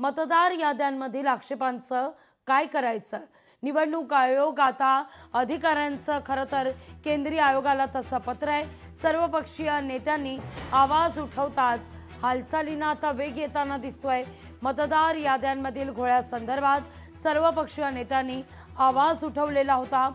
मतदार याद्यांमधील आक्षेपांचं काय करायचं? निवडणूक आयोग आता अधिकाऱ्यांचं खरं तर केंद्रीय आयोगाला तसं पत्र आहे। सर्वपक्षीय नेत्यांनी आवाज उठवताच हालचालींना आता वेग येताना दिसतोय। मतदार याद्यांमधील घोळ्यासंदर्भात सर्वपक्षीय नेत्यांनी आवाज उठवलेला होता।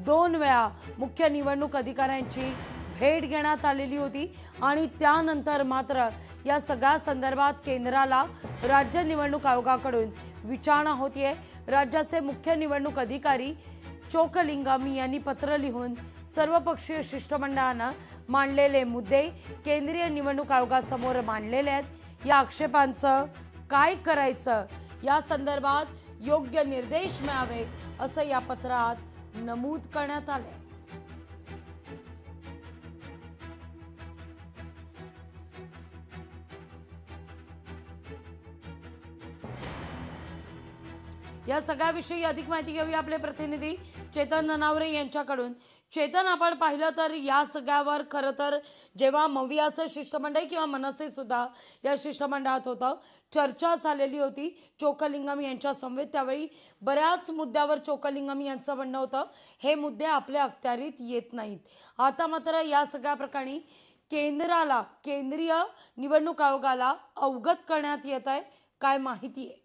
2 वेळा मुख्य निवडणूक अधिकाऱ्यांची भेट घेण्यात आलेली होती आणि त्यानंतर मात्र या सगळ्या संदर्भात केंद्राला राज्य निवडणूक आयोगाकडून विचारणा होतीये। राज्याचे मुख्य निवडणूक अधिकारी चोक्कलिंगम यांनी पत्र लिहून सर्वपक्षीय शिष्टमंडळानं मांडलेले मुद्दे केंद्रीय निवडणूक आयोगासमोर मांडलेले आहेत। या आक्षेपांचं काय करायचं या संदर्भात योग्य निर्देश मिळावे असं या पत्रात नमूद करण्यात आले। या सगळ्याविषयी अधिक माहिती घेऊया आपले प्रतिनिधी चेतन ननावरे यांच्याकडून। चेतन, आपण पाहिलं तर या सगळ्यावर खरं तर जेव्हा मवियाचं शिष्टमंडळ किंवा मनसे सुद्धा या शिष्टमंडळात होतं, चर्चा झालेली होती चोक्कलिंगम यांच्या समवेत। त्यावेळी बऱ्याच मुद्द्यावर चोक्कलिंगम यांचं म्हणणं होतं हे मुद्दे आपल्या अखत्यारीत येत नाहीत। आता मात्र या सगळ्या प्रकरणी केंद्राला, केंद्रीय निवडणूक आयोगाला अवगत करण्यात येत आहे। काय माहिती आहे?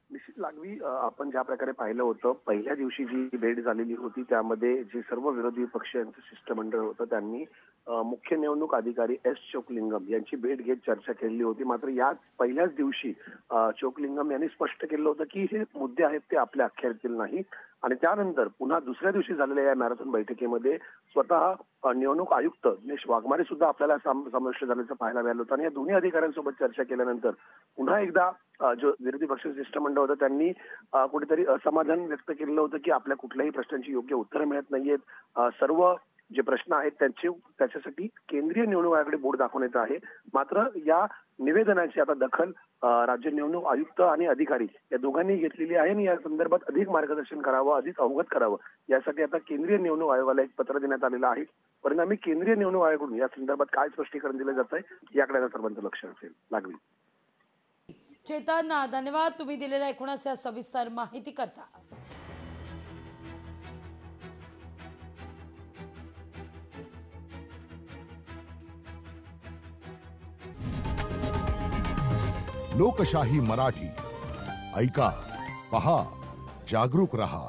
निश्चित लागवी, आपण ज्या प्रकारे पाहिलं होतं पहिल्या दिवशी जी भेट झालेली होती त्यामध्ये जे सर्व विरोधी पक्षांचं शिष्टमंडळ होतं त्यांनी मुख्य निवडणूक अधिकारी एस चोक्कलिंगम यांची भेट घेत चर्चा केली होती। मात्र याच पहिल्याच दिवशी चोक्कलिंगम यांनी स्पष्ट केलं होतं की हे मुद्दे आहेत ते आपल्या अखत्यारीतील नाही आणि त्यानंतर पुन्हा दुसऱ्या दिवशी झालेल्या या मॅरेथॉन बैठकीमध्ये स्वतः निवडणूक आयुक्त दिनेश वाघमारे सुद्धा आपल्याला समाविष्ट झाल्याचं पाहायला मिळालं होतं। आणि या दोन्ही अधिकाऱ्यांसोबत चर्चा केल्यानंतर पुन्हा एकदा जो विरोधी पक्ष शिष्टमंडळ होतं त्यांनी कुठेतरी असमाधान व्यक्त केलेलं होतं की आपल्या कुठल्याही प्रश्नांची योग्य उत्तरं मिळत नाहीयेत। सर्व जे प्रश्न आहेत त्याच्यासाठी केंद्रीय निवडणूक आयोगाकडे बोर्ड दाखवण्यात आहे। मात्र या निवेदनाची आता दखल राज्य निवडणूक आयुक्त आणि अधिकारी या दोघांनी घेतलेली आहे आणि या संदर्भात अधिक मार्गदर्शन करावं, अधिक अवगत करावं यासाठी आता केंद्रीय निवडणूक आयोगाला एक पत्र देण्यात आलेलं आहे। परिणामी केंद्रीय निवडणूक आयोगाकडून या संदर्भात काय स्पष्टीकरण दिलं जात आहे याकडे सर्वांचं लक्ष असेल। लागवी चेतन, धन्यवाद तुम्ही दिलेल्या एकूणच या सविस्तर माहिती करता। लोकशाही मराठी ऐका, पहा, जागरूक रहा।